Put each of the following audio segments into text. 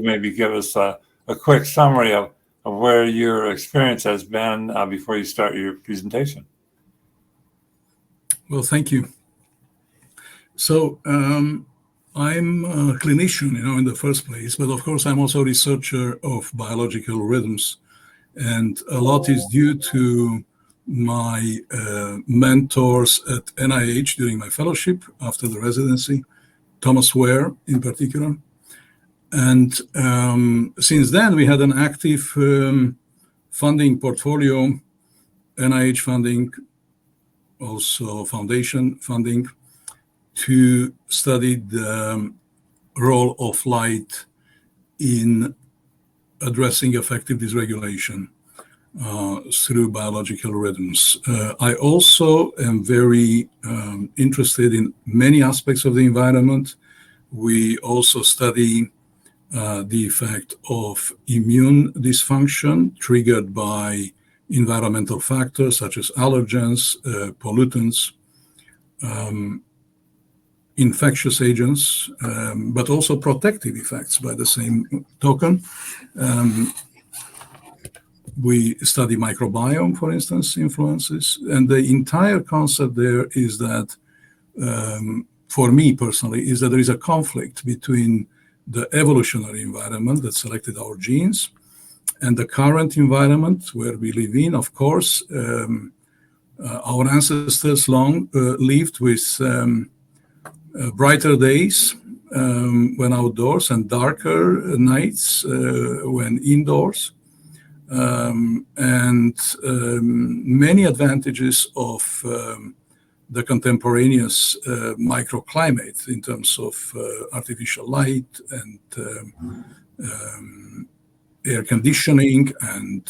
maybe give us a quick summary of where your experience has been before you start your presentation. Well, thank you. So I'm a clinician, in the first place, but of course I'm also a researcher of biological rhythms, and a lot is due to my mentors at NIH during my fellowship after the residency, Thomas Ware in particular. And since then, we had an active funding portfolio, NIH funding, also foundation funding, to study the role of light in addressing affective dysregulation through biological rhythms. I also am very interested in many aspects of the environment. We also study the effect of immune dysfunction triggered by environmental factors such as allergens, pollutants, infectious agents, but also protective effects by the same token. We study microbiome, for instance, influences. And the entire concept there is that, for me personally, is that there is a conflict between the evolutionary environment that selected our genes and the current environment where we live in. Of course, our ancestors long lived with brighter days when outdoors and darker nights when indoors, and many advantages of the contemporaneous microclimate in terms of artificial light and air conditioning and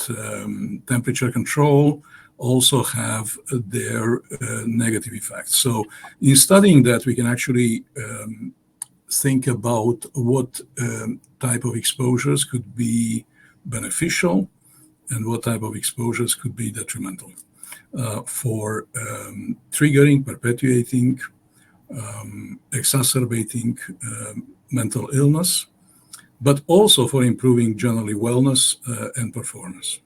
temperature control also have their negative effects. So in studying that, we can actually think about what type of exposures could be beneficial and what type of exposures could be detrimental for triggering, perpetuating, exacerbating mental illness, but also for improving generally wellness and performance.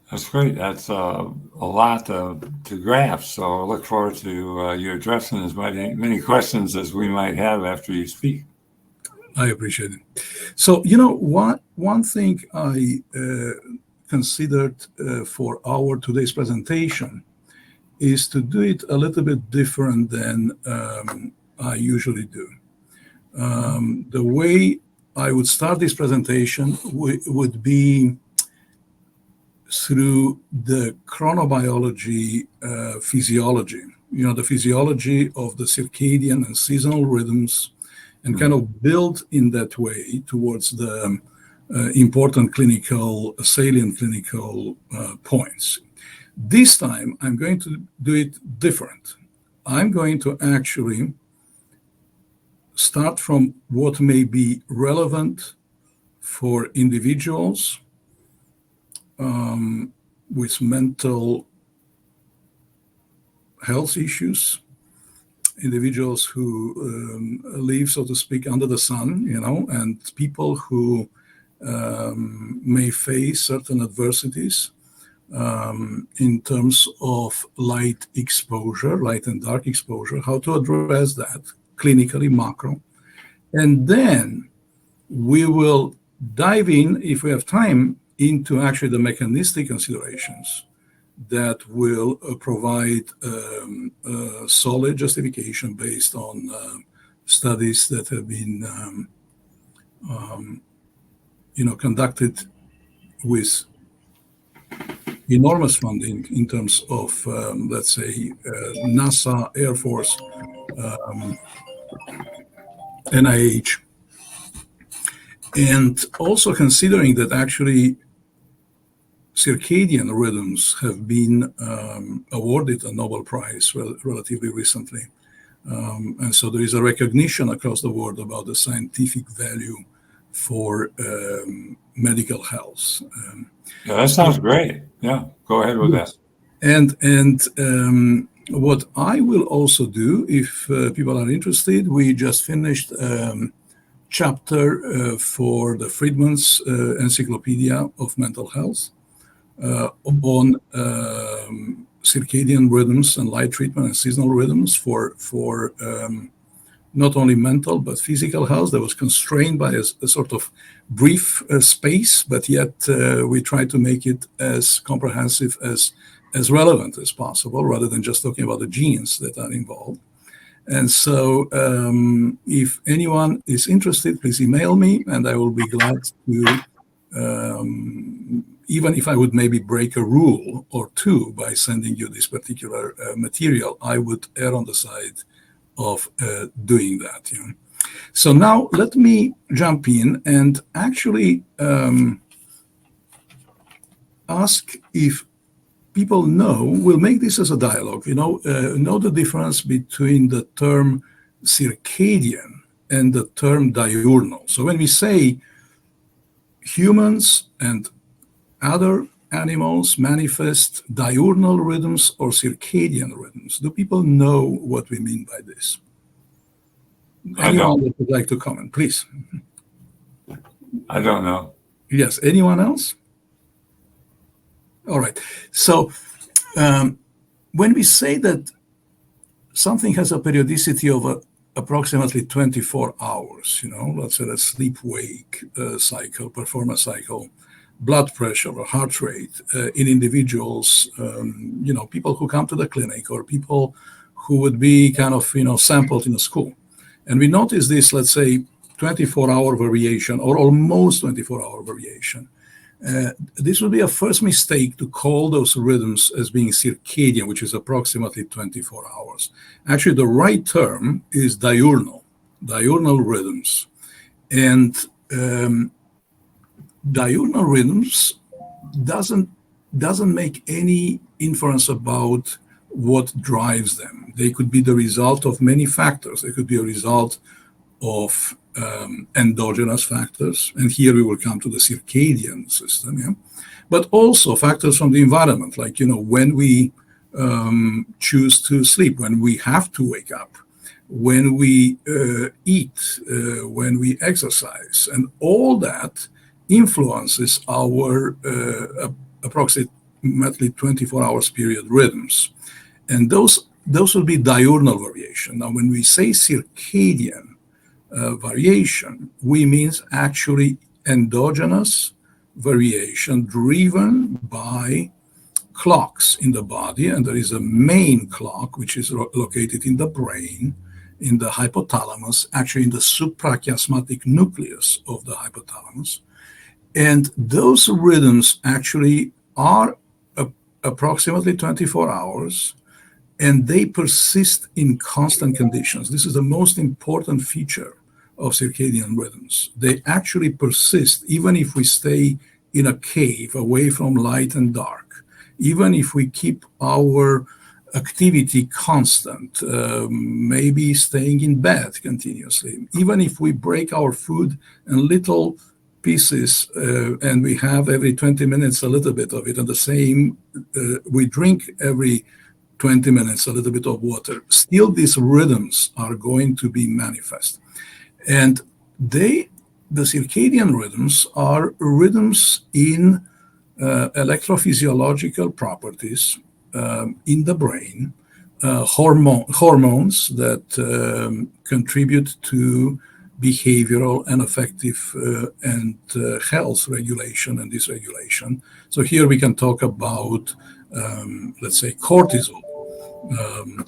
That's great. That's a lot to grasp. So I look forward to you addressing as many questions as we might have after you speak. I appreciate it. So, one thing I considered for our today's presentation is to do it a little bit different than I usually do. The way I would start this presentation would be through the chronobiology physiology, the physiology of the circadian and seasonal rhythms, and kind of build in that way towards the important salient clinical points. This time, I'm going to do it different. I'm going to actually start from what may be relevant for individuals with mental health issues, individuals who live, so to speak, under the sun, and people who may face certain adversities in terms of light exposure, light and dark exposure, how to address that clinically, macro. And then we will dive in, if we have time, into actually the mechanistic considerations that will provide solid justification based on studies that have been conducted with enormous funding in terms of, let's say, NASA, Air Force, NIH, and also considering that actually circadian rhythms have been awarded a Nobel Prize relatively recently. And so there is a recognition across the world about the scientific value for medical health. Yeah, that sounds great. Yeah, go ahead with that. And what I will also do, if people are interested, we just finished chapter for the Friedman's Encyclopedia of Mental Health on circadian rhythms and light treatment and seasonal rhythms for not only mental but physical health. That was constrained by a sort of brief space, but yet we try to make it as comprehensive as relevant as possible, rather than just talking about the genes that are involved. And so if anyone is interested, please email me, and I will be glad to, even if I would maybe break a rule or two by sending you this particular material, I would err on the side of doing that. So now let me jump in and actually ask if people we'll make this as a dialogue, know the difference between the term circadian and the term diurnal. So when we say humans and other animals manifest diurnal rhythms or circadian rhythms, do people know what we mean by this? Anyone that would like to comment, please? I don't know. Yes, anyone else? All right. So when we say that something has a periodicity of approximately 24 hours, let's say a sleep-wake cycle, performance cycle, blood pressure or heart rate in individuals, people who come to the clinic or people who would be kind of, sampled in a school. And we notice this, let's say, 24-hour variation or almost 24-hour variation. This would be a first mistake to call those rhythms as being circadian, which is approximately 24 hours. Actually, the right term is diurnal rhythms. And diurnal rhythms doesn't make any inference about what drives them. They could be the result of many factors. They could be a result of endogenous factors, and here we will come to the circadian system, but also factors from the environment, like when we choose to sleep, when we have to wake up, when we eat, when we exercise, and all that influences our approximately 24 hours period rhythms, and those will be diurnal variation. Now, when we say circadian variation, we means actually endogenous variation driven by clocks in the body, and there is a main clock which is located in the brain, in the hypothalamus, actually in the suprachiasmatic nucleus of the hypothalamus, and those rhythms actually are approximately 24 hours, and they persist in constant conditions. This is the most important feature of circadian rhythms. They actually persist even if we stay in a cave away from light and dark, even if we keep our activity constant, maybe staying in bed continuously, even if we break our food in little pieces and we have every 20 minutes a little bit of it, and the same, we drink every 20 minutes a little bit of water, still these rhythms are going to be manifest. And the circadian rhythms are rhythms in electrophysiological properties in the brain, hormones that contribute to behavioral and affective and health regulation and dysregulation. So here we can talk about, let's say, cortisol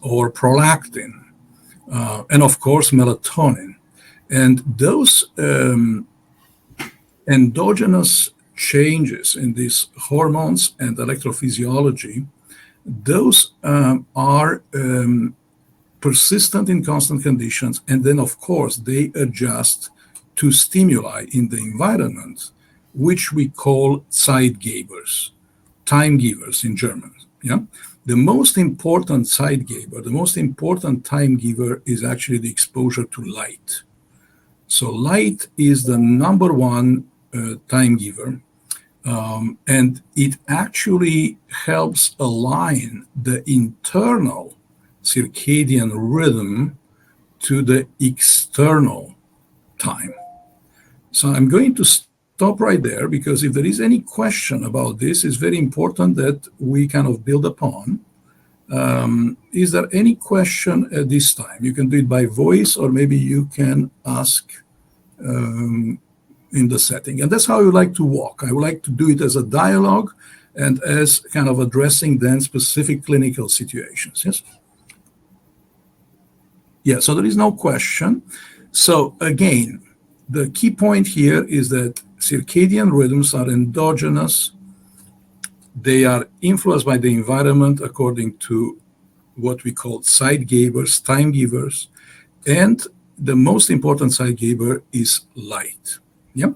or prolactin, and of course melatonin. And those endogenous changes in these hormones and electrophysiology, those are persistent in constant conditions, and then of course they adjust to stimuli in the environment, which we call Zeitgebers, time givers in German. The most important Zeitgeber, the most important time giver is actually the exposure to light. So light is the number one time giver, and it actually helps align the internal circadian rhythm to the external time. So I'm going to stop right there, because if there is any question about this, it's very important that we kind of build upon. Is there any question at this time? You can do it by voice, or maybe you can ask in the setting. And that's how I would like to walk. I would like to do it as a dialogue and as kind of addressing then specific clinical situations. Yes? Yeah, so there is no question. So again, the key point here is that circadian rhythms are endogenous. They are influenced by the environment according to what we call zeitgebers, time givers, and the most important zeitgeber is light. Yep.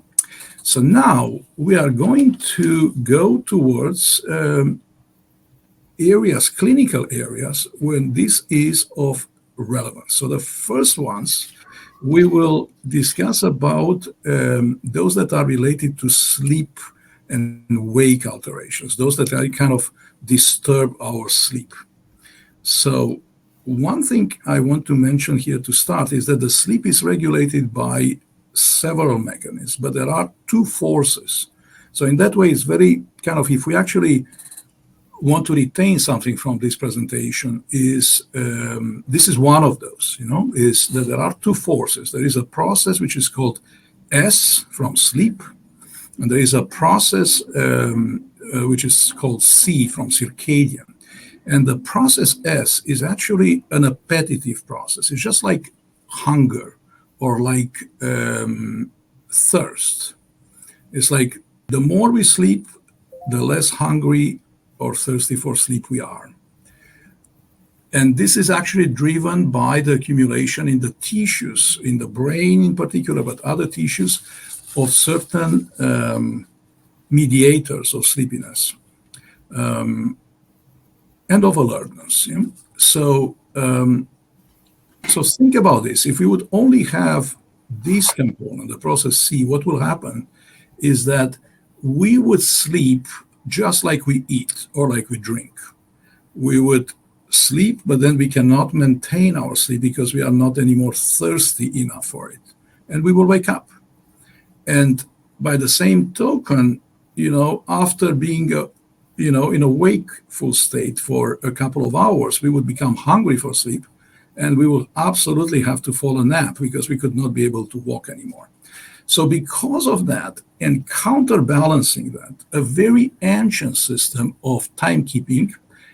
So now we are going to go towards areas, clinical areas, when this is of relevance. So the first ones we will discuss about those that are related to sleep and wake alterations, those that are kind of disturb our sleep. So one thing I want to mention here to start is that the sleep is regulated by several mechanisms, but there are two forces. So in that way, it's very kind of, if we actually want to retain something from this presentation, is this is one of those, is that there are two forces. There is a process which is called S from sleep, and there is a process which is called C from circadian. And the process S is actually an appetitive process. It's just like hunger or like thirst. It's like the more we sleep, the less hungry or thirsty for sleep we are. And this is actually driven by the accumulation in the tissues, in the brain in particular, but other tissues, of certain mediators of sleepiness and of alertness. Yeah? So think about this. If we would only have this component, the process C, what will happen is that we would sleep just like we eat or like we drink. We would sleep, but then we cannot maintain our sleep because we are not anymore thirsty enough for it. And we will wake up. And by the same token, after being in a wakeful state for a couple of hours, we would become hungry for sleep, and we will absolutely have to fall a nap because we could not be able to walk anymore. So because of that, and counterbalancing that, a very ancient system of timekeeping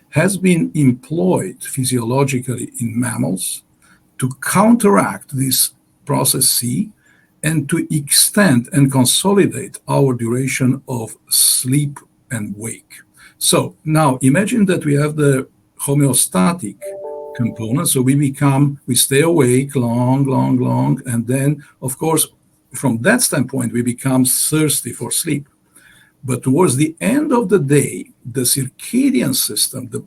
has been employed physiologically in mammals to counteract this process C and to extend and consolidate our duration of sleep and wake. So now imagine that we have the homeostatic component. So we stay awake long, and then, of course, from that standpoint, we become thirsty for sleep. But towards the end of the day, the circadian system, the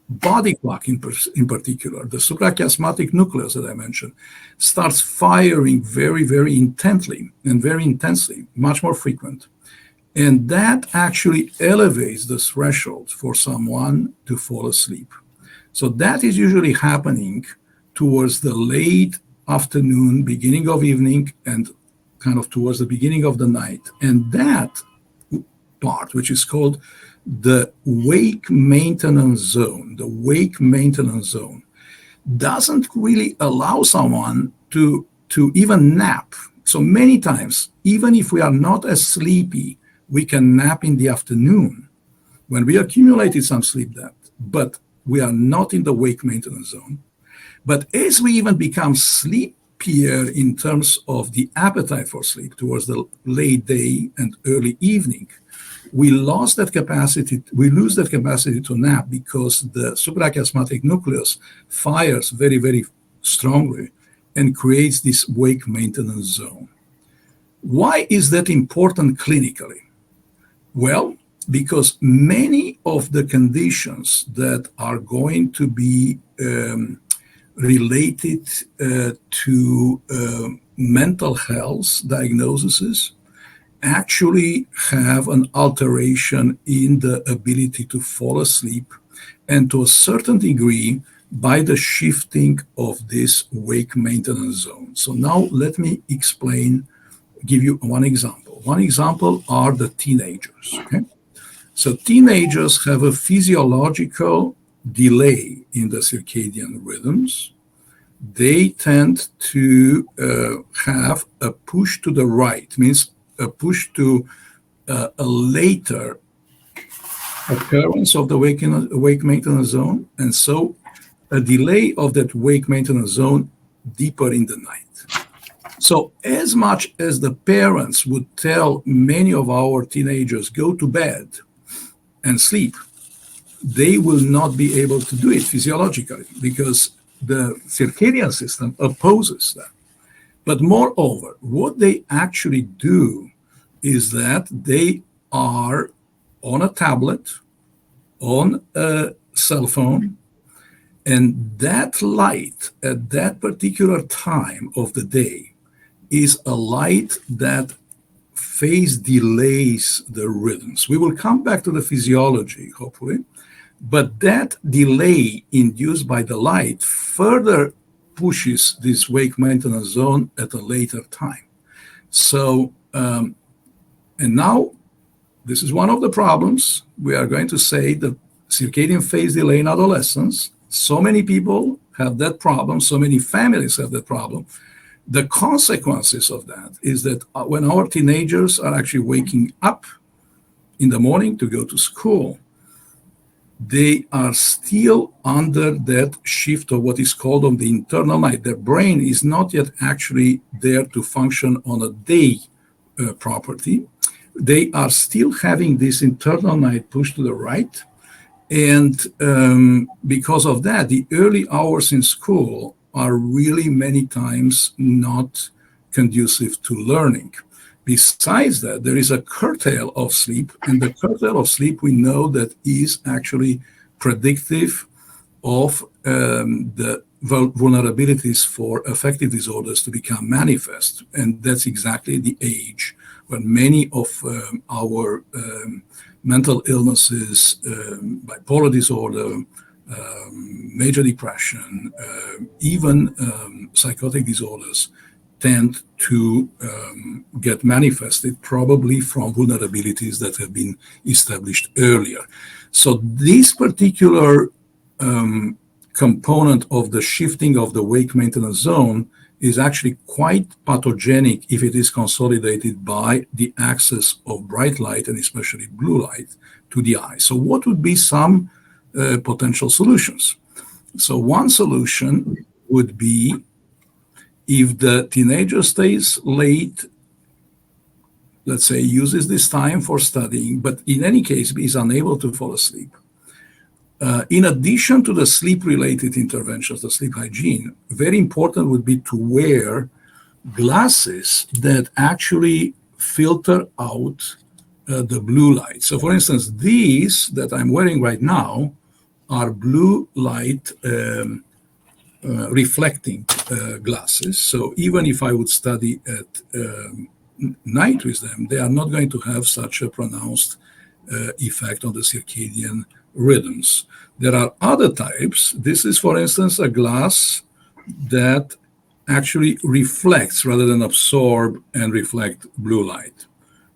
body clock in particular, the suprachiasmatic nucleus that I mentioned, starts firing very, very intently and very intensely, much more frequent. And that actually elevates the threshold for someone to fall asleep. So that is usually happening towards the late afternoon, beginning of evening, and kind of towards the beginning of the night. And that part, which is called the wake maintenance zone, doesn't really allow someone to even nap. So many times, even if we are not as sleepy, we can nap in the afternoon when we accumulated some sleep debt, but we are not in the wake maintenance zone. But as we even become sleepier in terms of the appetite for sleep towards the late day and early evening, we lose that capacity to nap because the suprachiasmatic nucleus fires very, very strongly and creates this wake maintenance zone. Why is that important clinically? Well, because many of the conditions that are going to be related to mental health diagnoses actually have an alteration in the ability to fall asleep, and to a certain degree by the shifting of this wake maintenance zone. So now let me explain give you one example. One example are the teenagers. Okay? So teenagers have a physiological delay in the circadian rhythms. They tend to have a push to the right, means a push to a later occurrence of the wake maintenance zone, and so a delay of that wake maintenance zone deeper in the night. So as much as the parents would tell many of our teenagers, go to bed and sleep, they will not be able to do it physiologically because the circadian system opposes that. But moreover, what they actually do is that they are on a tablet, on a cell phone, and that light at that particular time of the day is a light that phase delays the rhythms. We will come back to the physiology, hopefully, but that delay induced by the light further pushes this wake maintenance zone at a later time. So, and now this is one of the problems. We are going to say the circadian phase delay in adolescence. So many people have that problem. So many families have that problem. The consequences of that is that when our teenagers are actually waking up in the morning to go to school, they are still under that shift of what is called on the internal night. Their brain is not yet actually there to function on a day property. They are still having this internal night pushed to the right. And because of that, the early hours in school are really many times not conducive to learning. Besides that, there is a curtail of sleep, and the curtail of sleep we know that is actually predictive of the vulnerabilities for affective disorders to become manifest. And that's exactly the age when many of our mental illnesses, bipolar disorder, major depression, even psychotic disorders tend to get manifested, probably from vulnerabilities that have been established earlier. So this particular component of the shifting of the wake maintenance zone is actually quite pathogenic if it is consolidated by the access of bright light and especially blue light to the eye. So what would be some potential solutions? So one solution would be if the teenager stays late, let's say uses this time for studying, but in any case is unable to fall asleep. In addition to the sleep-related interventions, the sleep hygiene, very important would be to wear glasses that actually filter out the blue light. So for instance, these that I'm wearing right now are blue light reflecting glasses. So even if I would study at night with them, they are not going to have such a pronounced effect on the circadian rhythms. There are other types. This is, for instance, a glass that actually reflects rather than absorb and reflect blue light.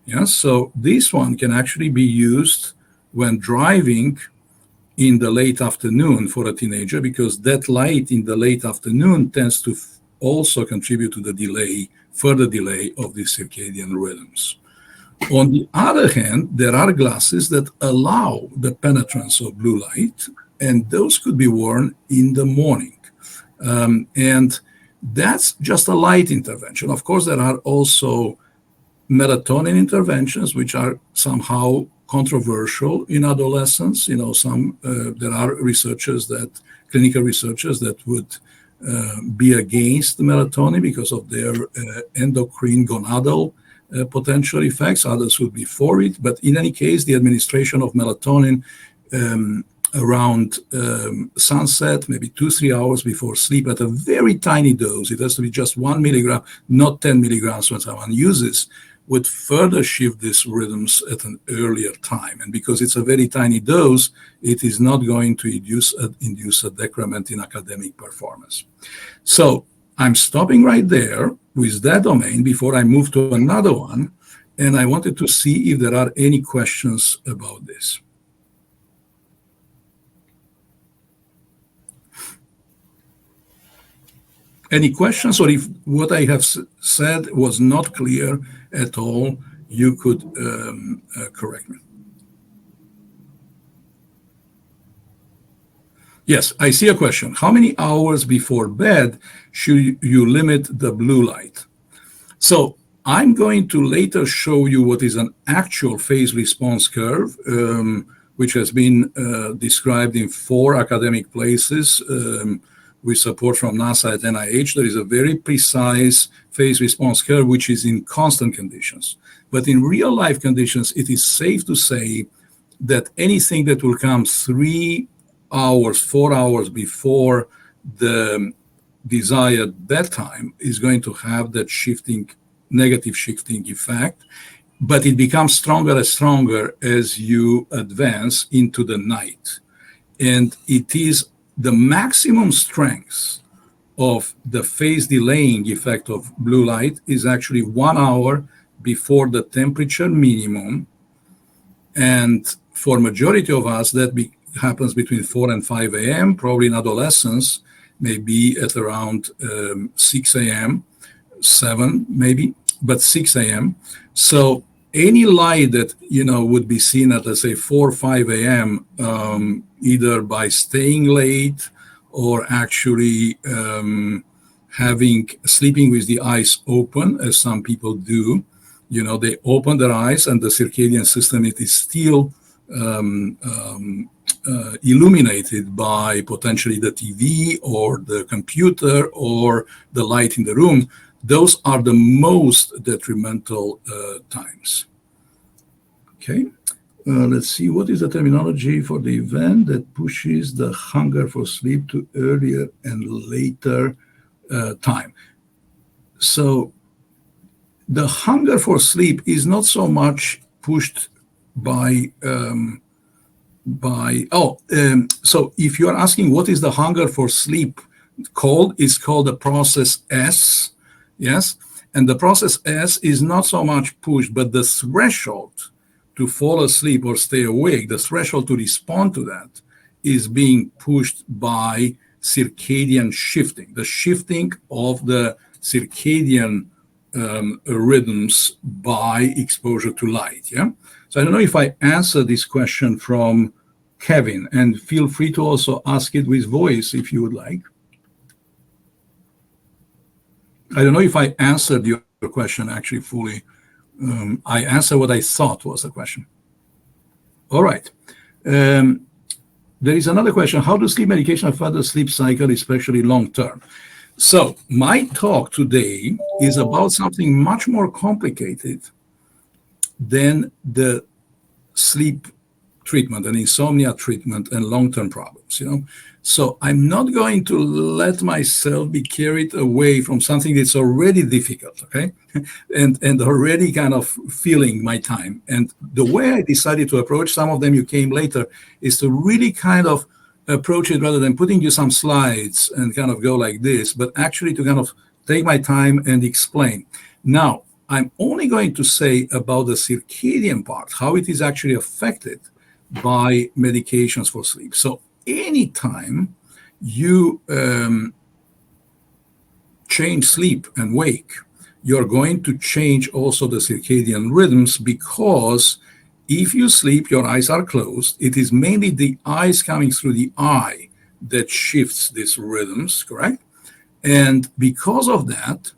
Yeah, so this one can actually be used when driving in the late afternoon for a teenager, because that light in the late afternoon tends to also contribute to the delay, further delay of the circadian rhythms. On the other hand, there are glasses that allow the penetrance of blue light, and those could be worn in the morning. And that's just a light intervention. Of course, there are also melatonin interventions, which are somehow controversial in adolescents. You know, there are clinical researchers that would be against the melatonin because of their endocrine gonadal potential effects. Others would be for it. But in any case, the administration of melatonin around sunset, maybe 2-3 hours before sleep at a very tiny dose, it has to be just 1 milligram, not 10 milligrams when someone uses, would further shift these rhythms at an earlier time. And because it's a very tiny dose, it is not going to induce a decrement in academic performance. So I'm stopping right there. with that domain before I move to another one, and I wanted to see if there are any questions about this. Any questions, or if what I have said was not clear at all, you could correct me. Yes, I see a question. How many hours before bed should you limit the blue light? So I'm going to later show you what is an actual phase response curve, which has been described in 4 academic places with support from NASA at NIH. There is a very precise phase response curve, which is in constant conditions. But in real life conditions, it is safe to say that anything that will come 3 hours, 4 hours before the desired bedtime is going to have that negative shifting effect, but it becomes stronger and stronger as you advance into the night. And it is the maximum strength of the phase delaying effect of blue light is actually 1 hour before the temperature minimum. And for majority of us, that happens between 4 and 5 a.m., probably in adolescence, maybe at around 6 a.m., 7 maybe, but 6 a.m. So any light that, would be seen at, let's say, 4 or 5 a.m., either by staying late or actually sleeping with the eyes open, as some people do, they open their eyes and the circadian system, it is still illuminated by potentially the TV or the computer or the light in the room. Those are the most detrimental times. Okay, let's see, what is the terminology for the event that pushes the hunger for sleep to earlier and later time? So the hunger for sleep is not so much pushed by so if you're asking what is the hunger for sleep called, it's called the process S, yes? And the process S is not so much pushed, but the threshold to fall asleep or stay awake, the threshold to respond to that is being pushed by circadian shifting, the shifting of the circadian rhythms by exposure to light, yeah? So I don't know if I answered this question from Kevin, and feel free to also ask it with voice if you would like. I don't know if I answered your question actually fully. I answered what I thought was the question. All right. There is another question. How does sleep medication affect the sleep cycle, especially long-term? So my talk today is about something much more complicated than the sleep treatment and insomnia treatment and long-term problems, So I'm not going to let myself be carried away from something that's already difficult, okay? and already kind of filling my time. And the way I decided to approach, some of them you came later, is to really kind of approach it rather than putting you some slides and kind of go like this, but actually to kind of take my time and explain. Now, I'm only going to say about the circadian part, how it is actually affected by medications for sleep. So anytime you change sleep and wake, you're going to change also the circadian rhythms, because if you sleep, your eyes are closed. It is mainly the eyes coming through the eye that shifts these rhythms, correct? And because of that,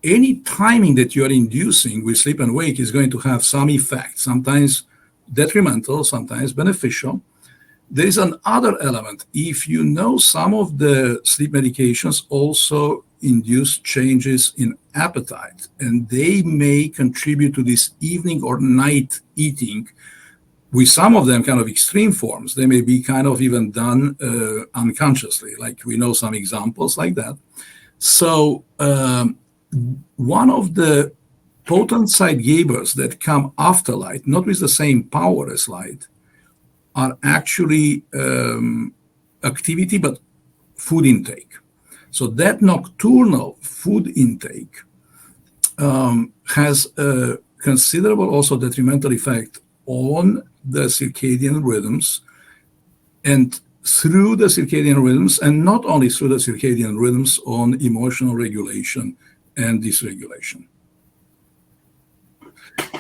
any timing that you're inducing with sleep and wake is going to have some effect, sometimes detrimental, sometimes beneficial. There is another element. If you know, some of the sleep medications also induce changes in appetite, and they may contribute to this evening or night eating. With some of them kind of extreme forms, they may be kind of even done unconsciously, like we know some examples like that. So one of the potent side gabers that come after light, not with the same power as light, are actually activity, but food intake. So that nocturnal food intake has a considerable also detrimental effect on the circadian rhythms, and through the circadian rhythms, and not only through the circadian rhythms, on emotional regulation and dysregulation.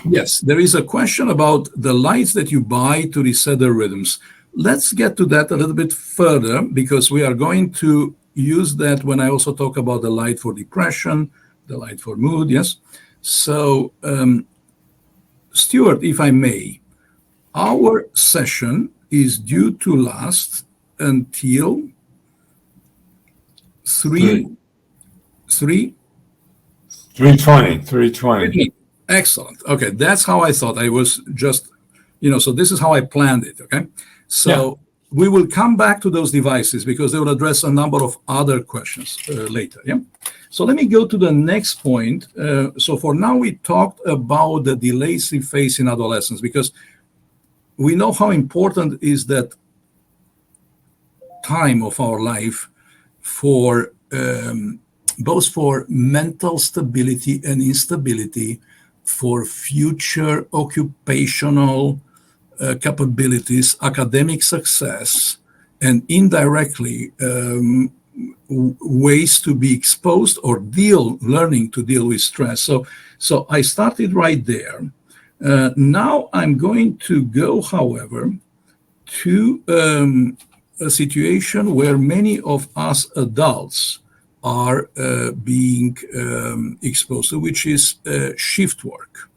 Yes, there is a question about the lights that you buy to reset the rhythms. Let's get to that a little bit further, because we are going to use that when I also talk about the light for depression, the light for mood, yes? So, Stuart, if I may, our session is due to last until 3:20. Excellent. Okay, that's how I thought. I was just, so this is how I planned it, okay? So we will come back to those devices because they will address a number of other questions later, yeah? So let me go to the next point. So for now, we talked about the delayed sleep phase in adolescence, because we know how important is that time of our life for both for mental stability and instability, for future occupational capabilities, academic success, and indirectly ways to be exposed or learning to deal with stress. So I started right there. Now I'm going to go, however, to a situation where many of us adults are being exposed to, which is shift work.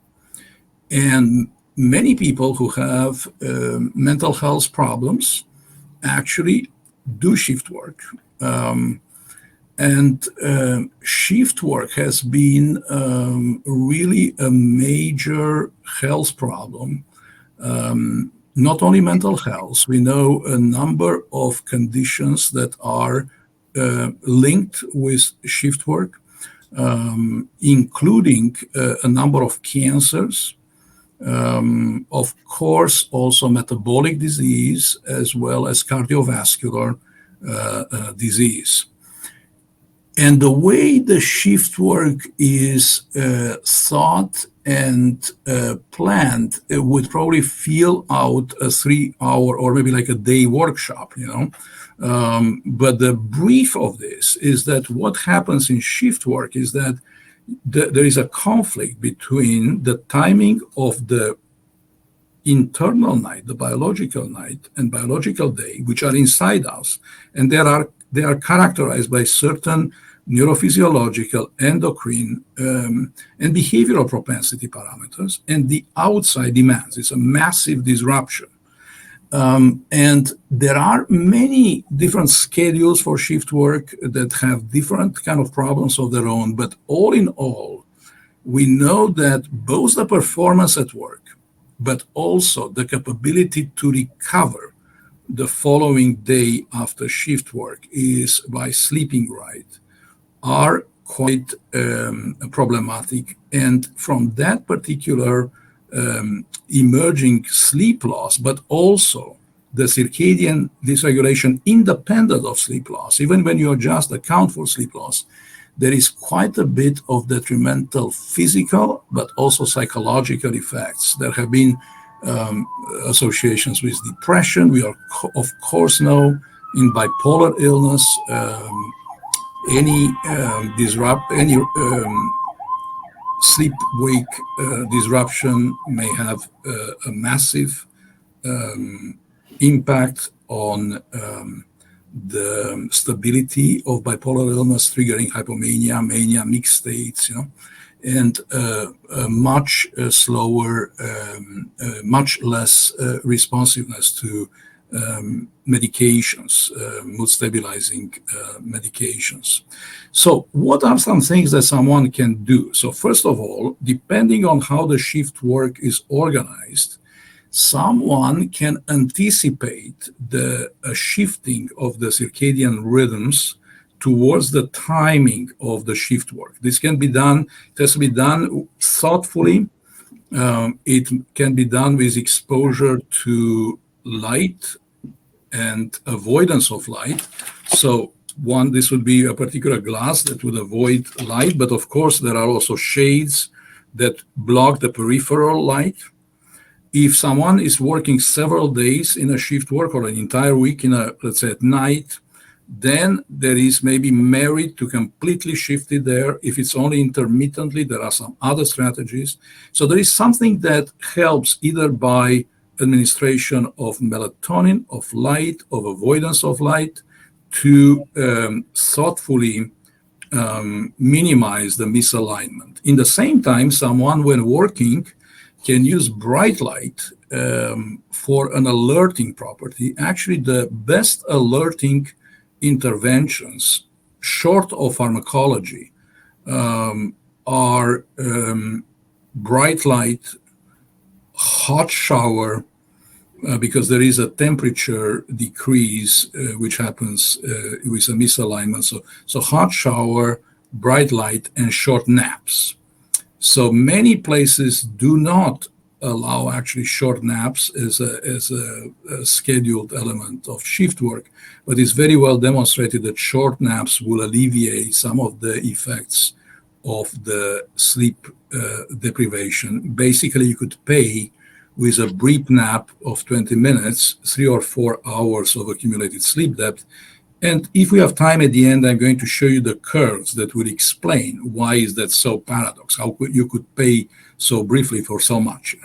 And many people who have mental health problems actually do shift work. And shift work has been really a major health problem. Not only mental health, we know a number of conditions that are linked with shift work, including a number of cancers, of course, also metabolic disease, as well as cardiovascular disease. And the way the shift work is thought and planned, it would probably fill out a 3-hour or maybe like a day workshop, but the brief of this is that what happens in shift work is that there is a conflict between the timing of the internal night, the biological night, and biological day, which are inside us, and they are characterized by certain neurophysiological, endocrine, and behavioral propensity parameters, and the outside demands. It's a massive disruption. And there are many different schedules for shift work that have different kind of problems of their own, but all in all, we know that both the performance at work, but also the capability to recover the following day after shift work is by sleeping right, are quite problematic. And from that particular emerging sleep loss, but also the circadian dysregulation independent of sleep loss, even when you just account for sleep loss, there is quite a bit of detrimental physical, but also psychological effects. There have been associations with depression. We are, of course, know in bipolar illness, any sleep-wake disruption may have a massive impact on the stability of bipolar illness, triggering hypomania, mania, mixed states, and much slower, much less responsiveness to medications, mood stabilizing medications. So what are some things that someone can do? So first of all, depending on how the shift work is organized, someone can anticipate the shifting of the circadian rhythms towards the timing of the shift work. This can be done, it has to be done thoughtfully. It can be done with exposure to light and avoidance of light. So One, this would be a particular glass that would avoid light, but of course there are also shades that block the peripheral light. If someone is working several days in a shift work or an entire week in a, let's say at night, then there is maybe merit to completely shift it there. If it's only intermittently, there are some other strategies. So there is something that helps either by administration of melatonin, of light, of avoidance of light, to thoughtfully minimize the misalignment. In the same time, someone when working can use bright light for an alerting property. Actually, the best alerting interventions, short of pharmacology, are bright light, hot shower, because there is a temperature decrease which happens with a misalignment. So hot shower, bright light, and short naps. So many places do not allow actually short naps as a scheduled element of shift work, but it's very well demonstrated that short naps will alleviate some of the effects of the sleep deprivation. Basically, you could pay with a brief nap of 20 minutes, 3 or 4 hours of accumulated sleep depth. And if we have time at the end, I'm going to show you the curves that will explain why is that so paradox, how you could pay so briefly for so much.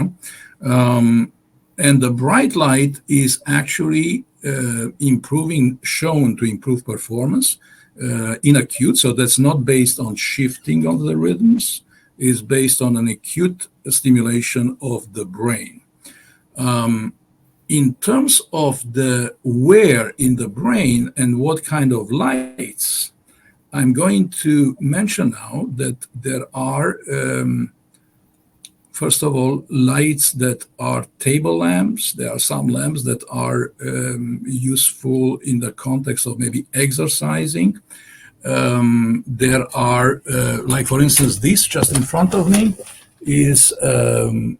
And the bright light is actually shown to improve performance in acute. So that's not based on shifting of the rhythms, is based on an acute stimulation of the brain. In terms of the where in the brain and what kind of lights, I'm going to mention now that there are, first of all, lights that are table lamps. There are some lamps that are useful in the context of maybe exercising. There are, like for instance, this just in front of me is a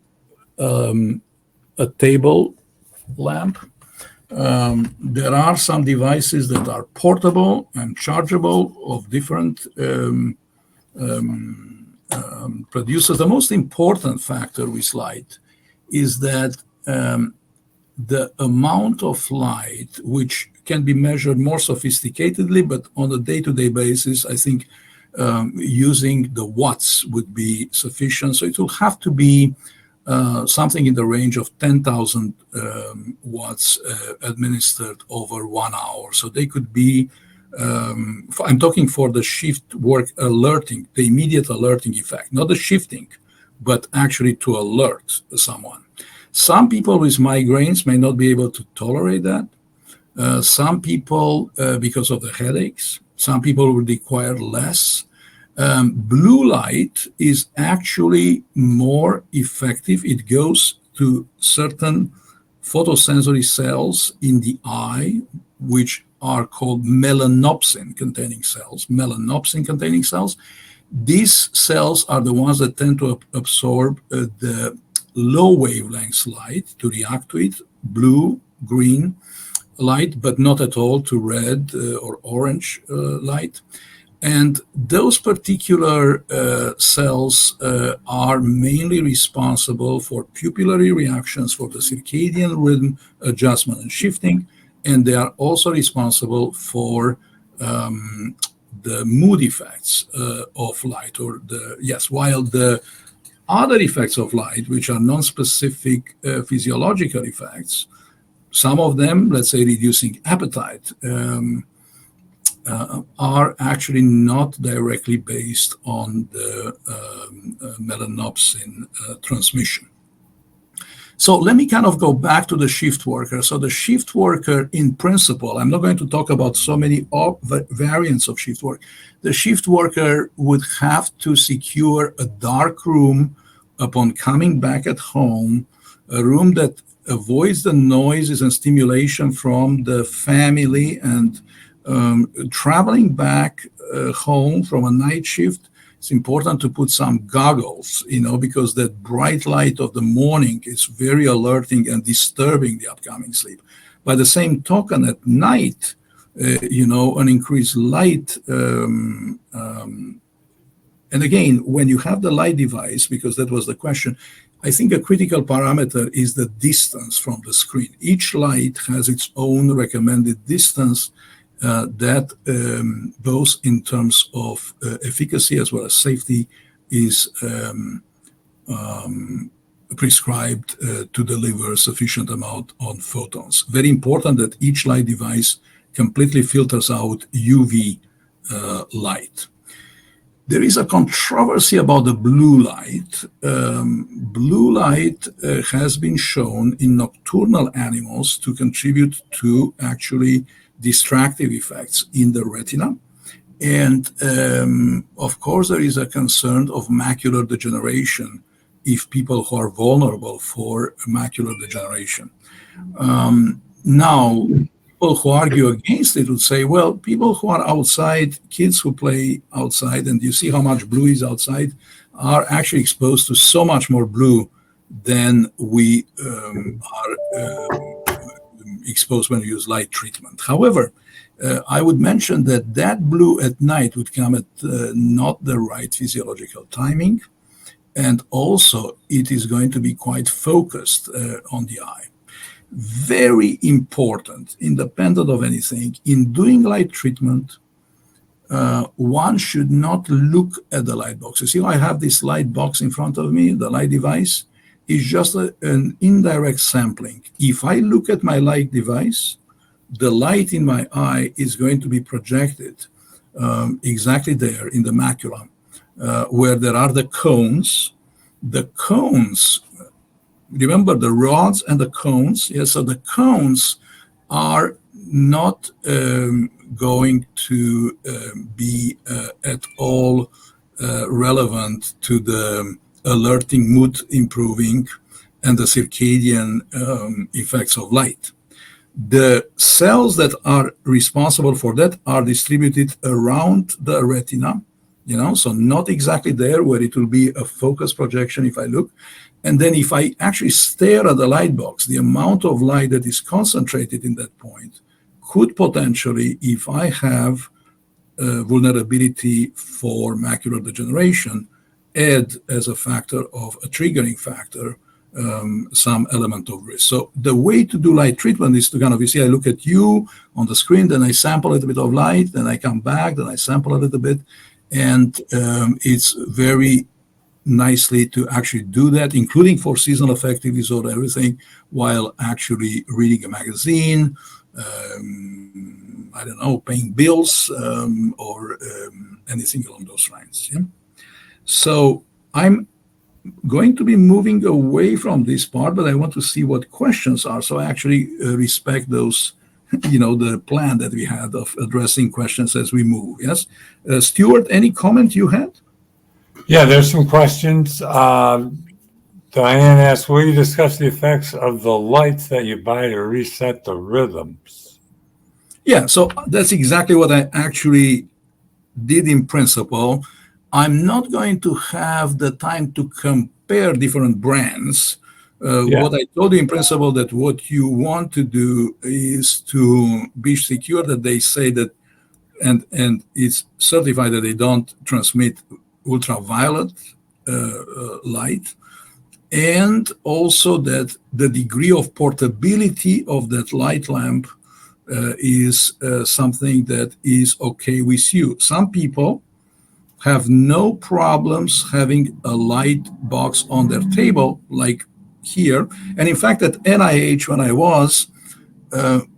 table lamp. There are some devices that are portable and chargeable of different producers. The most important factor with light is that the amount of light, which can be measured more sophisticatedly, but on a day-to-day basis, I think using the watts would be sufficient. So it will have to be something in the range of 10,000 watts administered over 1 hour. So they could be, I'm talking for the shift work alerting, the immediate alerting effect, not the shifting, but actually to alert someone. Some people with migraines may not be able to tolerate that. Some people, because of the headaches, some people will require less. Blue light is actually more effective. It goes to certain photosensory cells in the eye, which are called melanopsin-containing cells. Melanopsin-containing cells. These cells are the ones that tend to absorb the low wavelength light to react to it, blue, green light, but not at all to red or orange light. And those particular cells are mainly responsible for pupillary reactions, for the circadian rhythm adjustment and shifting, and they are also responsible for the mood effects of light, while the other effects of light, which are non-specific physiological effects, some of them, let's say reducing appetite, are actually not directly based on the melanopsin transmission. So let me kind of go back to the shift worker. So the shift worker, in principle, I'm not going to talk about so many variants of shift work. The shift worker would have to secure a dark room upon coming back at home, a room that avoids the noises and stimulation from the family, and traveling back home from a night shift. It's important to put some goggles, because that bright light of the morning is very alerting and disturbing the upcoming sleep. By the same token, at night, an increased light. And again, when you have the light device, because that was the question, I think a critical parameter is the distance from the screen. Each light has its own recommended distance that both in terms of efficacy as well as safety is prescribed to deliver sufficient amount on photons. Very important that each light device completely filters out UV light. There is a controversy about the blue light. Blue light has been shown in nocturnal animals to contribute to actually distractive effects in the retina. And of course, there is a concern of macular degeneration if people who are vulnerable for macular degeneration. Now, people who argue against it would say, well, people who are outside, kids who play outside, and you see how much blue is outside, are actually exposed to so much more blue than we are exposed when we use light treatment. However, I would mention that blue at night would come at not the right physiological timing, and also it is going to be quite focused on the eye. Very important, independent of anything, in doing light treatment, one should not look at the light box. You see, I have this light box in front of me, the light device is just an indirect sampling. If I look at my light device, the light in my eye is going to be projected exactly there in the macula, where there are the cones. The cones, remember the rods and the cones? Yes, so the cones are not going to be at all relevant to the alerting, mood improving, and the circadian effects of light. The cells that are responsible for that are distributed around the retina, so not exactly there where it will be a focus projection if I look. And then if I actually stare at the light box, the amount of light that is concentrated in that point could potentially, if I have vulnerability for macular degeneration, add as a factor of a triggering factor some element of risk. So the way to do light treatment is to kind of, you see, I look at you on the screen, then I sample a little bit of light, then I come back, then I sample a little bit. And it's very nicely to actually do that, including for seasonal affective disorder, everything, while actually reading a magazine, I don't know, paying bills, or anything along those lines. Yeah? So I'm going to be moving away from this part, but I want to see what questions are. So I actually respect those, the plan that we had of addressing questions as we move. Yes. Stuart, any comment you had? Yeah, there's some questions. Diane asked, will you discuss the effects of the lights that you buy to reset the rhythms? Yeah, so that's exactly what I actually did in principle. I'm not going to have the time to compare different brands. What I told you in principle, that what you want to do is to be secure that they say that, and it's certified that they don't transmit ultraviolet light, and also that the degree of portability of that light lamp is something that is okay with you. Some people have no problems having a light box on their table, like here. And in fact, at NIH, when I was,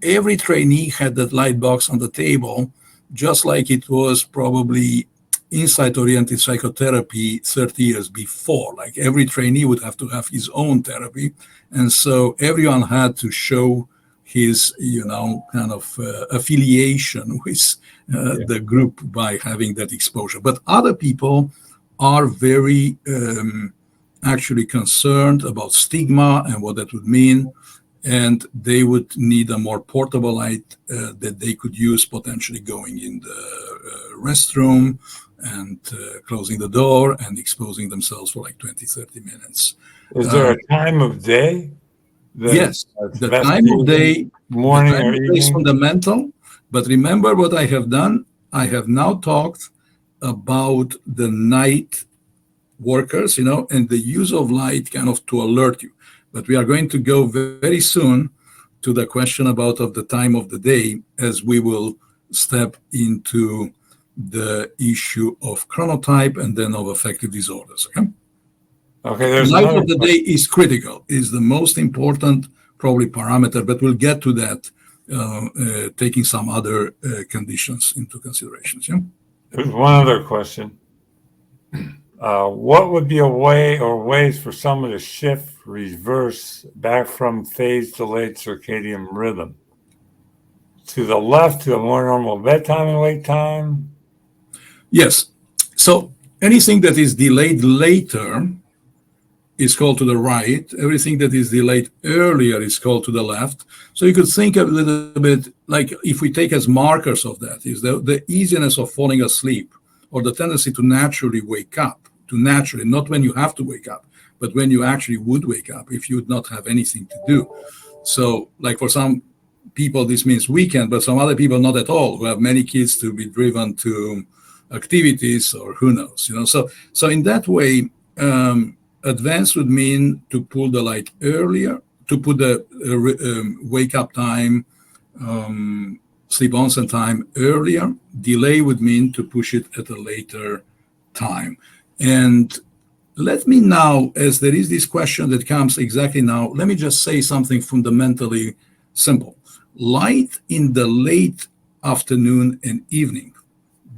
every trainee had that light box on the table, just like it was probably insight-oriented psychotherapy 30 years before. Like every trainee would have to have his own therapy. And so everyone had to show his, kind of affiliation with the group by having that exposure. But other people are very actually concerned about stigma and what that would mean. And they would need a more portable light that they could use potentially going in the restroom and closing the door and exposing themselves for like 20, 30 minutes. Is there a time of day? Yes, the time of day, morning or evening? is fundamental. But remember what I have done? I have now talked about the night workers, and the use of light kind of to alert you. But we are going to go very soon to the question about of the time of the day as we will step into the issue of chronotype and then of affective disorders. Okay? Okay, there's Light another of the day is critical, is the most important probably parameter, but we'll get to that taking some other conditions into considerations. Yeah? There's one other question. What would be a way or ways for someone to shift, reverse back from phase delayed circadian rhythm? To the left, to a more normal bedtime and wake time? Yes. So anything that is delayed later is called to the right. Everything that is delayed earlier is called to the left. So you could think a little bit like if we take as markers of that is the easiness of falling asleep or the tendency to naturally wake up, not when you have to wake up, but when you actually would wake up if you would not have anything to do. So like for some people, this means weekend, but some other people not at all, who have many kids to be driven to activities or who knows, So in that way, advance would mean to pull the light earlier, to put the wake up time, sleep onset time earlier. Delay would mean to push it at a later time. And let me now, as there is this question that comes exactly now, let me just say something fundamentally simple. Light in the late afternoon and evening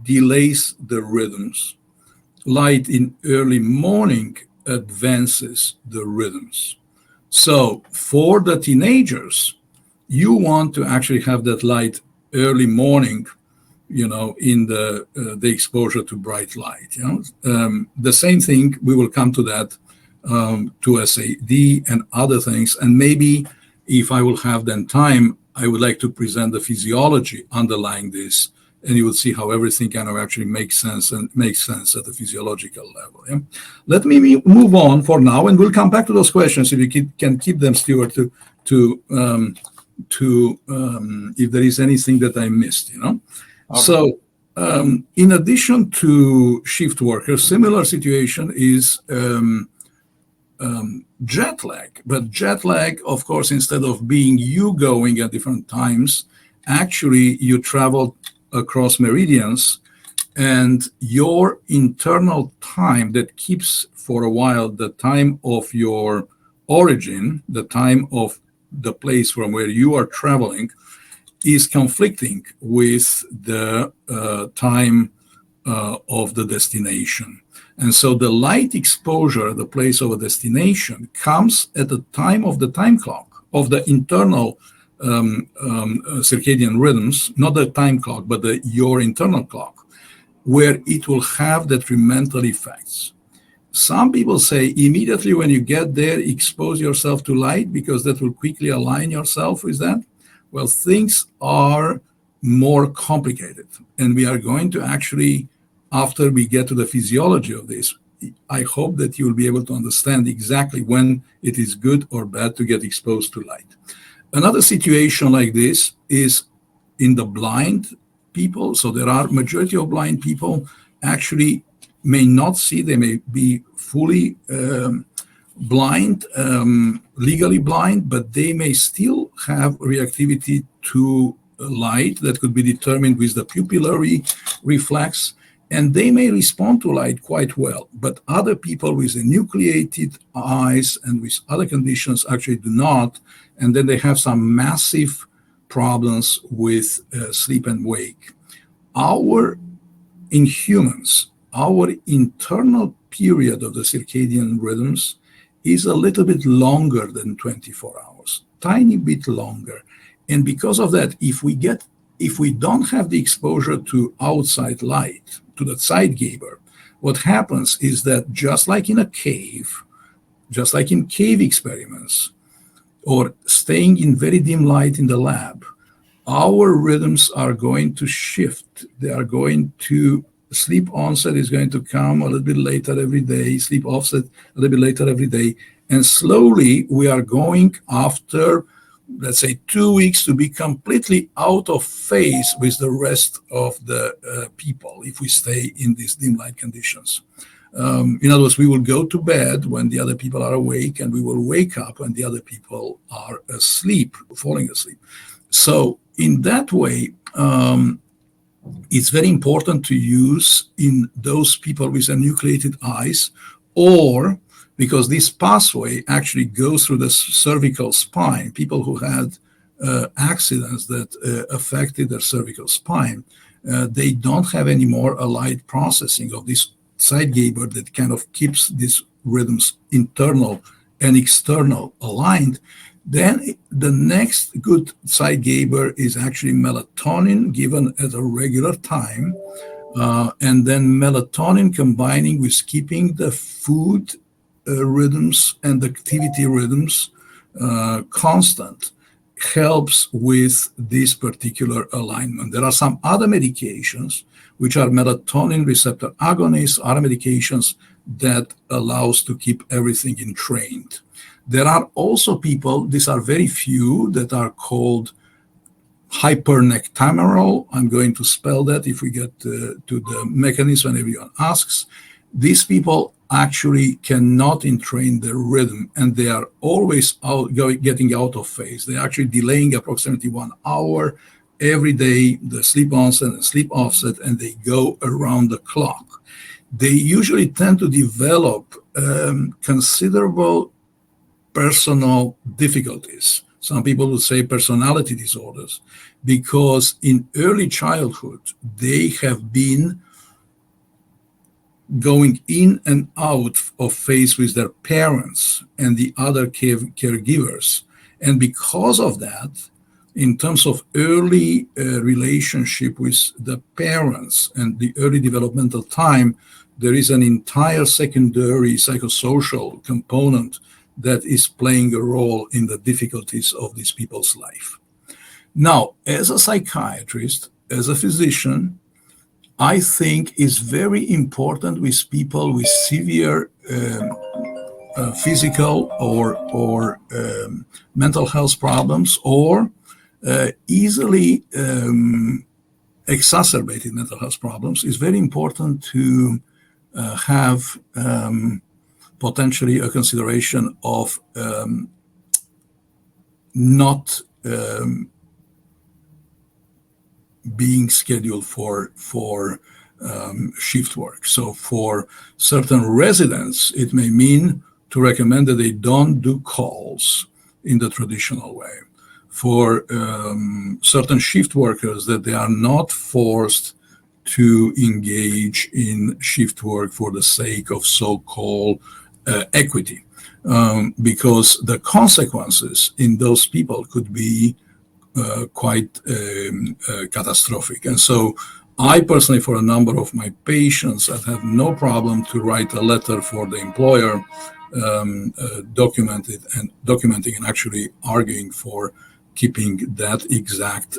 delays the rhythms. Light in early morning advances the rhythms. So for the teenagers, you want to actually have that light early morning, in the exposure to bright light. The same thing, we will come to that, to SAD and other things. And maybe if I will have then time, I would like to present the physiology underlying this, and you will see how everything kind of actually makes sense at the physiological level. Yeah? Let me move on for now, and we'll come back to those questions if you can keep them, Stuart, to if there is anything that I missed. Okay. So in addition to shift workers, similar situation is jet lag. But jet lag, of course, instead of being you going at different times, actually you travel across meridians, and your internal time that keeps for a while the time of your origin, the time of the place from where you are traveling, is conflicting with the time of the destination. And so the light exposure at the place of a destination comes at the time of the time clock, of the internal circadian rhythms, not the time clock, but your internal clock, where it will have detrimental effects. Some people say immediately when you get there, expose yourself to light because that will quickly align yourself with that. Well, things are more complicated, and we are going to actually, after we get to the physiology of this, I hope that you will be able to understand exactly when it is good or bad to get exposed to light. Another situation like this is in the blind people. So there are majority of blind people actually may not see, they may be fully blind, legally blind, but they may still have reactivity to light that could be determined with the pupillary reflex, and they may respond to light quite well. But other people with enucleated eyes and with other conditions actually do not, and then they have some massive problems with sleep and wake. In humans, our internal period of the circadian rhythms is a little bit longer than 24 hours, tiny bit longer. And because of that, if we don't have the exposure to outside light, to the Zeitgeber, what happens is that just like in cave experiments, or staying in very dim light in the lab, our rhythms are going to shift. They are going to, sleep onset is going to come a little bit later every day, sleep offset a little bit later every day. And slowly we are going after let's say, 2 weeks to be completely out of phase with the rest of the people if we stay in these dim light conditions. In other words, we will go to bed when the other people are awake, and we will wake up when the other people are asleep, falling asleep. So in that way, it's very important to use in those people with enucleated eyes, or because this pathway actually goes through the cervical spine. People who had accidents that affected their cervical spine, they don't have anymore a light processing of this side Geber that kind of keeps these rhythms internal and external aligned. Then the next good side Geber is actually melatonin given at a regular time, and then melatonin combining with keeping the food rhythms and activity rhythms constant helps with this particular alignment. There are some other medications which are melatonin receptor agonists, other medications that allows to keep everything entrained. There are also people, these are very few, that are called hypernectamoral. I'm going to spell that if we get to the mechanism when everyone asks. These people actually cannot entrain their rhythm, and they are always getting out of phase. They're actually delaying approximately 1 hour every day, the sleep onset and sleep offset, and they go around the clock. They usually tend to develop considerable personal difficulties. Some people would say personality disorders, because in early childhood, they have been going in and out of phase with their parents and the other caregivers. And because of that, in terms of early relationship with the parents and the early developmental time, there is an entire secondary psychosocial component that is playing a role in the difficulties of these people's life. Now, as a psychiatrist, as a physician, I think is very important with people with severe physical or mental health problems, or easily exacerbated mental health problems. It's very important to have potentially a consideration of not being scheduled for shift work. So for certain residents, it may mean to recommend that they don't do calls in the traditional way. For certain shift workers, that they are not forced to engage in shift work for the sake of so-called equity, because the consequences in those people could be quite catastrophic. And so I personally, for a number of my patients, I have no problem to write a letter for the employer, documenting and actually arguing for keeping that exact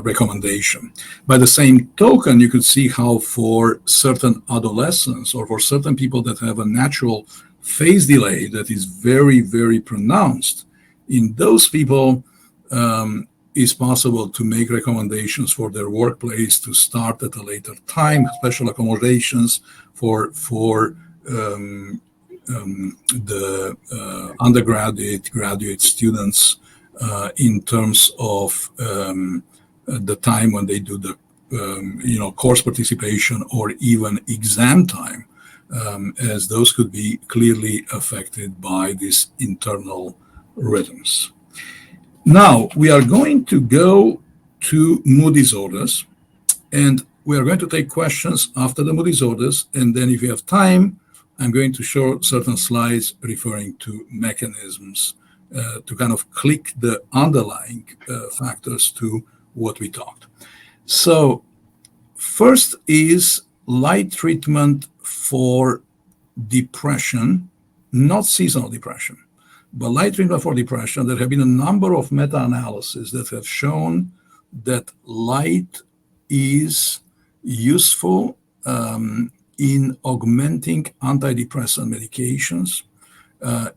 recommendation. By the same token, you could see how for certain adolescents or for certain people that have a natural phase delay that is very, very pronounced, in those people, it's possible to make recommendations for their workplace to start at a later time, special accommodations for the undergraduate, graduate students in terms of the time when they do the course participation or even exam time, as those could be clearly affected by these internal rhythms. Now, we are going to go to mood disorders, and we are going to take questions after the mood disorders, and then if you have time, I'm going to show certain slides referring to mechanisms to kind of click the underlying factors to what we talked. So first is light treatment for depression, not seasonal depression, but light treatment for depression. There have been a number of meta-analyses that have shown that light is useful in augmenting antidepressant medications,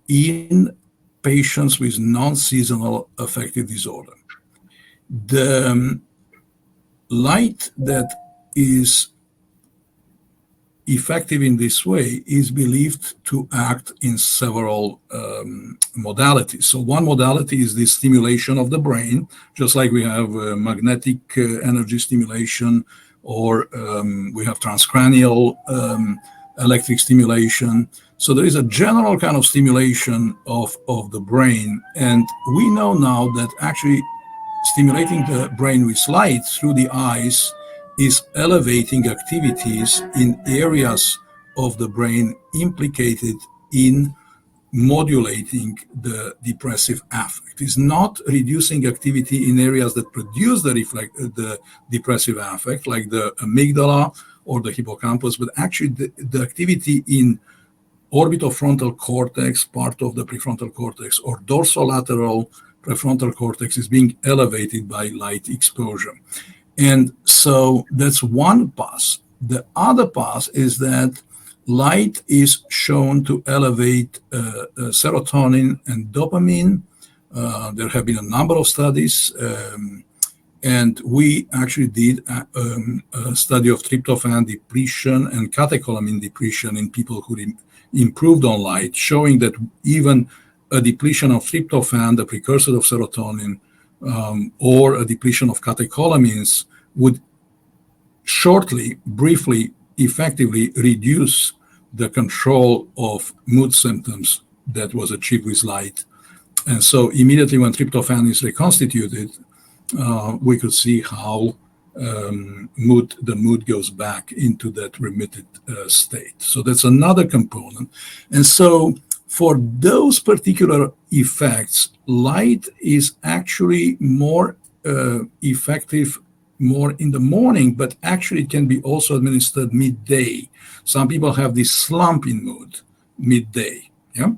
in patients with non-seasonal affective disorder. The light that is effective in this way is believed to act in several modalities. So one modality is the stimulation of the brain, just like we have magnetic energy stimulation, or we have transcranial electric stimulation. So there is a general kind of stimulation of the brain. And we know now that actually stimulating the brain with light through the eyes is elevating activities in areas of the brain implicated in modulating the depressive affect. It's not reducing activity in areas that produce the depressive affect, like the amygdala or the hippocampus, but actually the activity in orbitofrontal cortex, part of the prefrontal cortex, or dorsolateral prefrontal cortex is being elevated by light exposure. And so that's one path. The other path is that light is shown to elevate serotonin and dopamine. There have been a number of studies, and we actually did a study of tryptophan depletion and catecholamine depletion in people who improved on light, showing that even a depletion of tryptophan, the precursor of serotonin, or a depletion of catecholamines would shortly, briefly, effectively reduce the control of mood symptoms that was achieved with light. And so immediately when tryptophan is reconstituted, we could see how the mood goes back into that remitted state. So that's another component. And so for those particular effects, light is actually more effective more in the morning, but actually it can be also administered midday. Some people have this slump in mood midday. Yeah.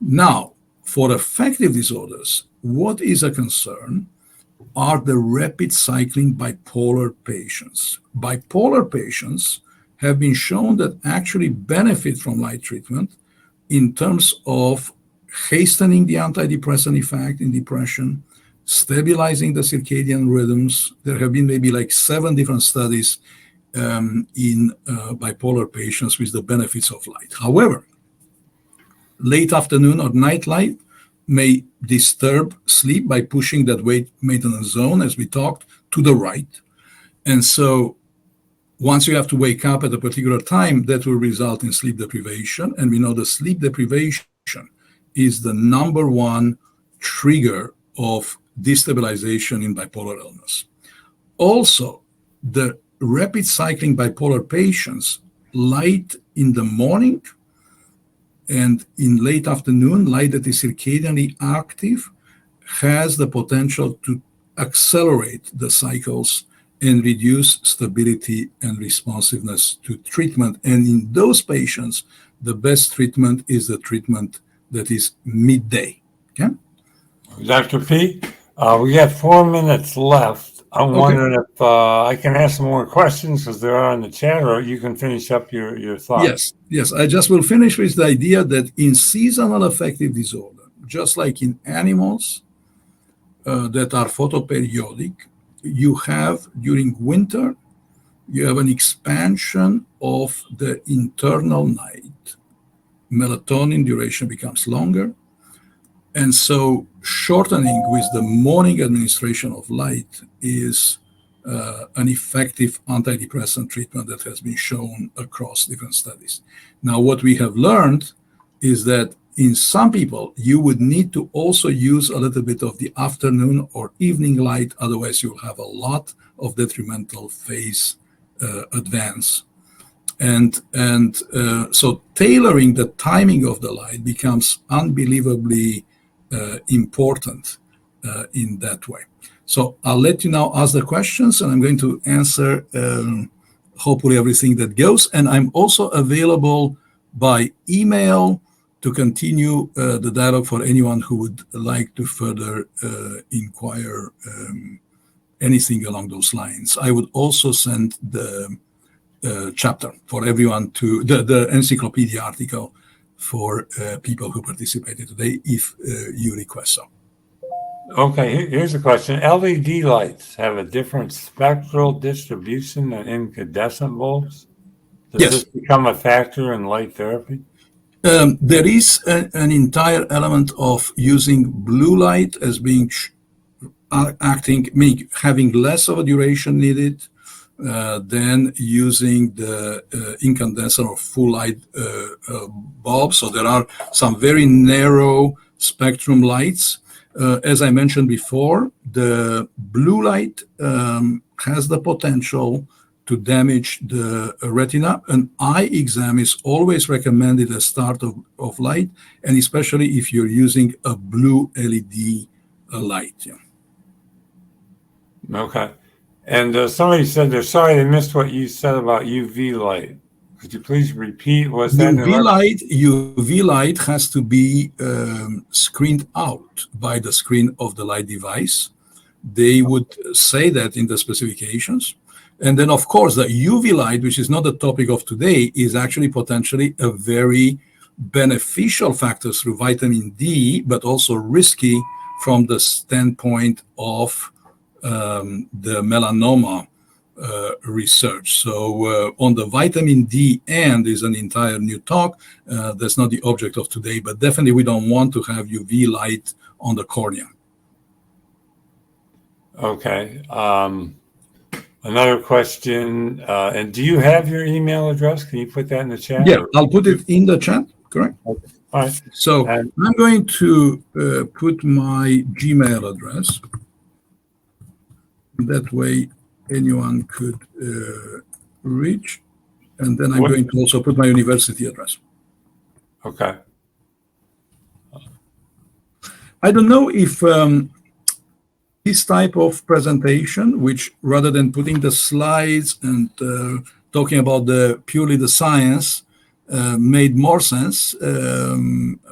Now, for affective disorders, what is a concern are the rapid cycling bipolar patients. Bipolar patients have been shown that actually benefit from light treatment in terms of hastening the antidepressant effect in depression, stabilizing the circadian rhythms. There have been maybe like 7 different studies in bipolar patients with the benefits of light. However, late afternoon or night light may disturb sleep by pushing that weight maintenance zone, as we talked, to the right. And so once you have to wake up at a particular time, that will result in sleep deprivation. And we know the sleep deprivation is the number one trigger of destabilization in bipolar illness. Also, the rapid cycling bipolar patients, light in the morning and in late afternoon, light that is circadianly active, has the potential to accelerate the cycles and reduce stability and responsiveness to treatment. And in those patients, the best treatment is the treatment that is midday. Okay? Dr. P, we have 4 minutes left. I'm wondering if I can ask some more questions because there are in the chat, or you can finish up your thoughts. Yes. I just will finish with the idea that in seasonal affective disorder, just like in animals that are photoperiodic, you have during winter, you have an expansion of the internal night. Melatonin duration becomes longer. And so shortening with the morning administration of light is an effective antidepressant treatment that has been shown across different studies. Now, what we have learned is that in some people, you would need to also use a little bit of the afternoon or evening light. Otherwise, you'll have a lot of detrimental phase advance. And so tailoring the timing of the light becomes unbelievably important in that way. So I'll let you now ask the questions, and I'm going to answer hopefully everything that goes. And I'm also available by email to continue the dialogue for anyone who would like to further inquire anything along those lines. I would also send the chapter for everyone to the encyclopedia article for people who participated today, if you request so. Okay, here's a question. LED lights have a different spectral distribution than incandescent bulbs. Does Yes. this become a factor in light therapy? There is an entire element of using blue light as being acting, meaning having less of a duration needed than using the incandescent or full light bulb. So there are some very narrow spectrum lights. As I mentioned before, the blue light has the potential to damage the retina. An eye exam is always recommended as start of light, and especially if you're using a blue LED light. Yeah. Okay. And somebody said they're sorry they missed what you said about UV light. Could you please repeat? Was that UV light has to be screened out by the screen of the light device. They would say that in the specifications. And then, of course, the UV light, which is not the topic of today, is actually potentially a very beneficial factor through vitamin D, but also risky from the standpoint of the melanoma research. So on the vitamin D end is an entire new talk. That's not the object of today, but definitely we don't want to have UV light on the cornea. Okay. Another question. And do you have your email address? Can you put that in the chat? Yeah, I'll put it in the chat. Correct. Okay. All right. So I'm going to put my Gmail address. That way anyone could reach. And then I'm going to also put my university address. Okay. I don't know if this type of presentation, which rather than putting the slides and talking about purely the science, made more sense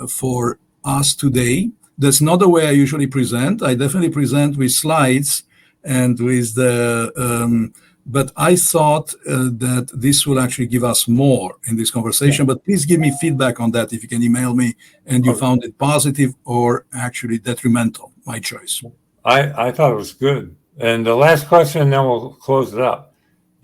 for us today. That's not the way I usually present. I definitely present with slides and with but I thought that this will actually give us more in this conversation. But please give me feedback on that if you can email me and you found it positive or actually detrimental, my choice. I thought it was good. And the last question, and then we'll close it up.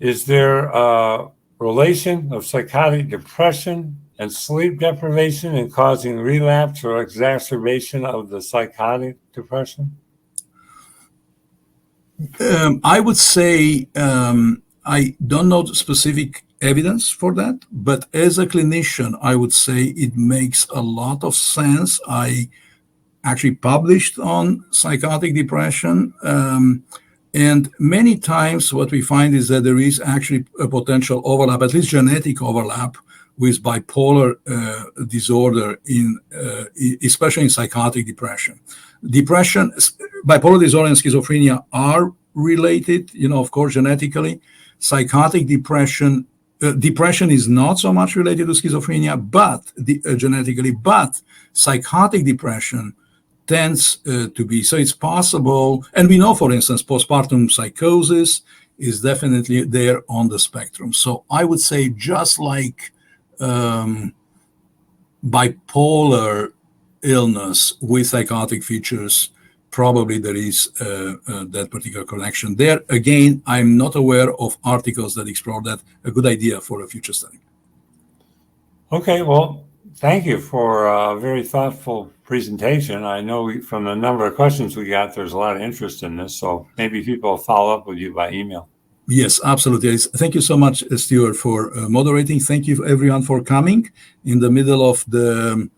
Is there a relation of psychotic depression and sleep deprivation in causing relapse or exacerbation of the psychotic depression? I would say I don't know the specific evidence for that, but as a clinician, I would say it makes a lot of sense. I actually published on psychotic depression, and many times what we find is that there is actually a potential overlap, at least genetic overlap, with bipolar disorder especially in psychotic depression. Bipolar disorder and schizophrenia are related, of course, genetically. Psychotic depression, depression is not so much related to schizophrenia, but genetically, but psychotic depression tends to be. So it's possible, and we know, for instance, postpartum psychosis is definitely there on the spectrum. So I would say just like bipolar illness with psychotic features, probably there is that particular connection there. Again, I'm not aware of articles that explore that. A good idea for a future study. Okay, well, thank you for a very thoughtful presentation. I know from the number of questions we got, there's a lot of interest in this, so maybe people will follow up with you by email. Yes, absolutely. Thank you so much, Stuart, for moderating. Thank you, everyone, for coming in the middle of the